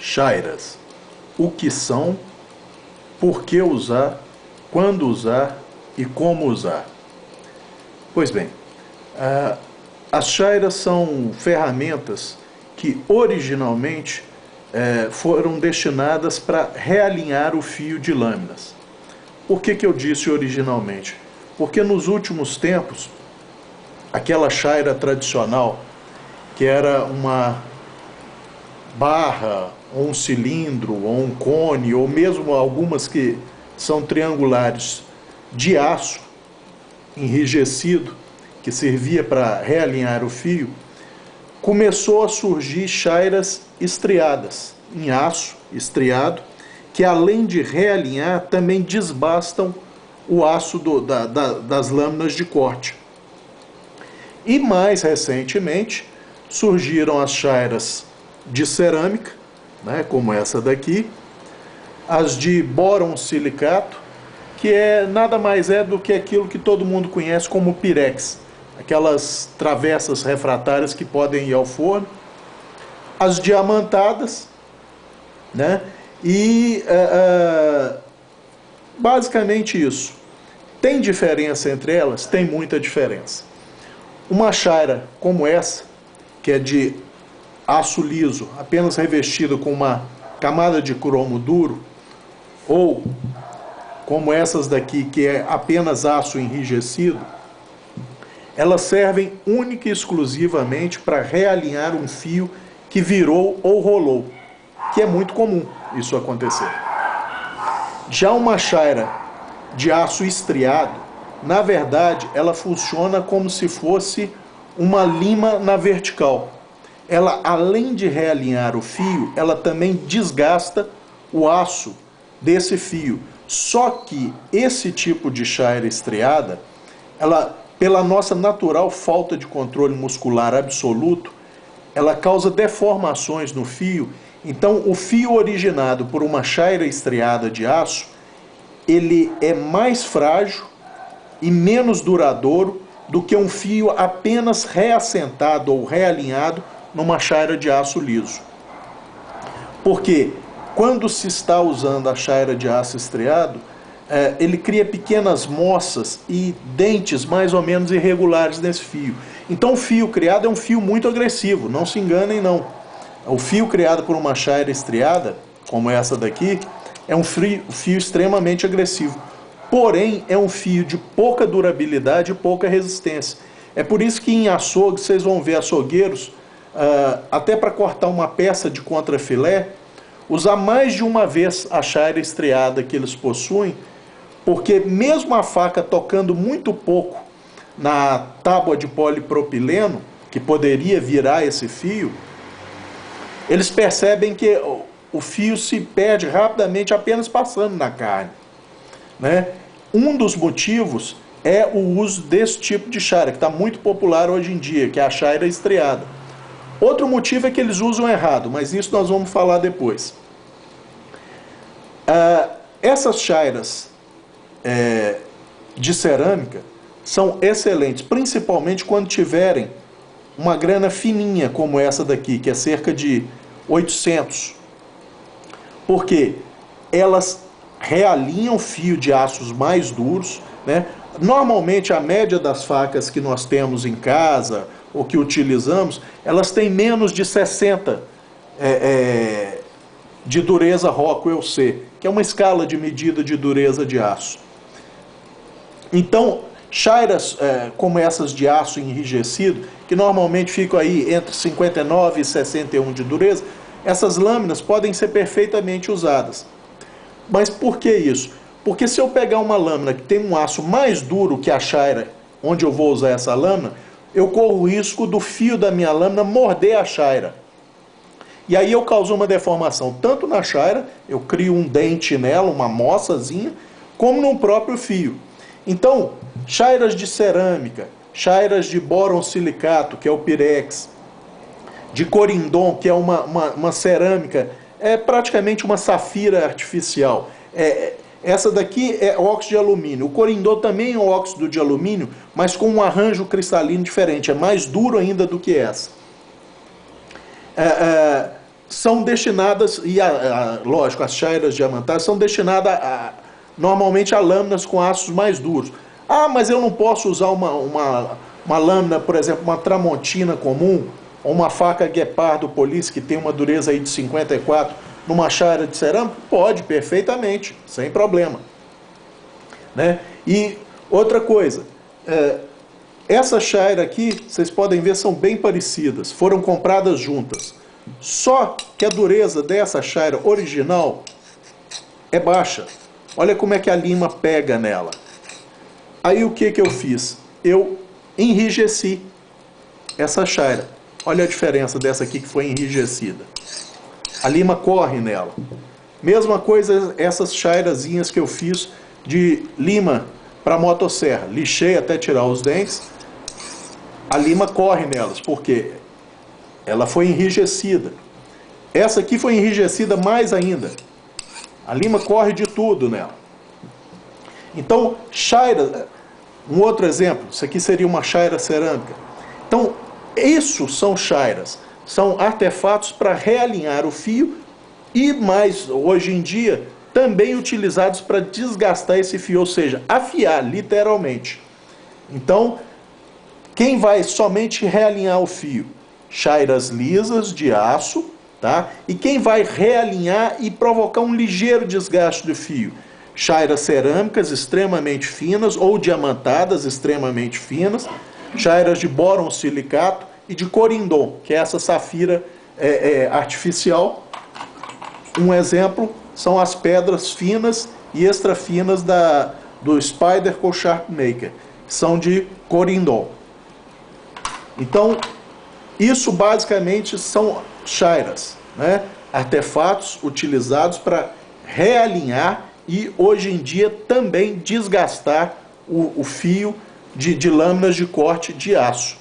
Chairas. O que são, por que usar, quando usar e como usar. Pois bem, as chairas são ferramentas que originalmente foram destinadas para realinhar o fio de lâminas. Por que eu disse originalmente? Porque nos últimos tempos, aquela chaira tradicional, que era uma barra, ou um cilindro, ou um cone, ou mesmo algumas que são triangulares de aço enrijecido, que servia para realinhar o fio, começou a surgir chairas estriadas, em aço estriado, que além de realinhar, também desbastam o aço das lâminas de corte. E mais recentemente, surgiram as chairas de cerâmica, né, como essa daqui, as de borossilicato, que nada mais é do que aquilo que todo mundo conhece como pirex, aquelas travessas refratárias que podem ir ao forno, as diamantadas, né, e basicamente isso. Tem diferença entre elas? Tem muita diferença. Uma chaira como essa, que é de aço liso, apenas revestida com uma camada de cromo duro, ou como essas daqui, que é apenas aço enrijecido, elas servem única e exclusivamente para realinhar um fio que virou ou rolou, que é muito comum isso acontecer. Já uma chaira de aço estriado, na verdade, ela funciona como se fosse uma lima na vertical. Ela, além de realinhar o fio, ela também desgasta o aço desse fio. Só que esse tipo de chaira estriada, ela, pela nossa natural falta de controle muscular absoluto, ela causa deformações no fio. Então, o fio originado por uma chaira estriada de aço, ele é mais frágil e menos duradouro do que um fio apenas reassentado ou realinhado numa chaira de aço liso. Porque quando se está usando a chaira de aço estriado, ele cria pequenas moças e dentes mais ou menos irregulares nesse fio. Então o fio criado é um fio muito agressivo, não se enganem não. O fio criado por uma chaira estriada, como essa daqui, é um fio extremamente agressivo. Porém, é um fio de pouca durabilidade e pouca resistência. É por isso que em açougue vocês vão ver açougueiros, até para cortar uma peça de contrafilé, usar mais de uma vez a chaira estriada que eles possuem, porque mesmo a faca tocando muito pouco na tábua de polipropileno, que poderia virar esse fio, eles percebem que o fio se perde rapidamente apenas passando na carne, né? Um dos motivos é o uso desse tipo de chaira, que está muito popular hoje em dia, que é a chaira estriada. Outro motivo é que eles usam errado, mas isso nós vamos falar depois. Essas chairas de cerâmica são excelentes, principalmente quando tiverem uma grana fininha, como essa daqui, que é cerca de 800. Porque elas realinham fio de aços mais duros, né? Normalmente a média das facas que nós temos em casa ou que utilizamos, elas têm menos de 60 de dureza Rockwell C, que é uma escala de medida de dureza de aço. Então, chairas como essas de aço enrijecido, que normalmente ficam aí entre 59 e 61 de dureza, essas lâminas podem ser perfeitamente usadas. Mas por que isso? Porque se eu pegar uma lâmina que tem um aço mais duro que a chaira, onde eu vou usar essa lâmina, eu corro o risco do fio da minha lâmina morder a chaira. E aí eu causo uma deformação tanto na chaira, eu crio um dente nela, uma moçazinha, como no próprio fio. Então, chairas de cerâmica, chairas de borossilicato, que é o pirex, de corindon, que é uma cerâmica, é praticamente uma safira artificial. Essa daqui é óxido de alumínio. O corindon também é um óxido de alumínio, mas com um arranjo cristalino diferente. É mais duro ainda do que essa. são destinadas, lógico, as chairas diamantadas são destinadas normalmente a lâminas com aços mais duros. Ah, mas eu não posso usar uma lâmina, por exemplo, uma tramontina comum, ou uma faca guepardo police que tem uma dureza aí de 54, numa chaira de cerâmica? Pode, perfeitamente, sem problema. Né? E outra coisa, essa chaira aqui, vocês podem ver, são bem parecidas, foram compradas juntas. Só que a dureza dessa chaira original é baixa. Olha como é que a lima pega nela. Aí o que eu fiz? Eu enrijeci essa chaira. Olha a diferença dessa aqui que foi enrijecida. A lima corre nela. Mesma coisa essas chairazinhas que eu fiz de lima para motosserra. Lixei até tirar os dentes. A lima corre nelas, porque ela foi enrijecida. Essa aqui foi enrijecida mais ainda. A lima corre de tudo nela. Então, chaira, um outro exemplo, isso aqui seria uma chaira cerâmica. Então, isso são chairas, são artefatos para realinhar o fio e mais, hoje em dia, também utilizados para desgastar esse fio, ou seja, afiar, literalmente. Então, quem vai somente realinhar o fio? Chairas lisas de aço, tá? E quem vai realinhar e provocar um ligeiro desgaste do fio? Chairas cerâmicas extremamente finas ou diamantadas extremamente finas, chairas de bóron silicato e de corindon, que é essa safira artificial. Um exemplo são as pedras finas e extra finas do Spyderco Sharpmaker, que são de corindon. Então, isso basicamente são chairas, né? Artefatos utilizados para realinhar e hoje em dia também desgastar o fio de lâminas de corte de aço.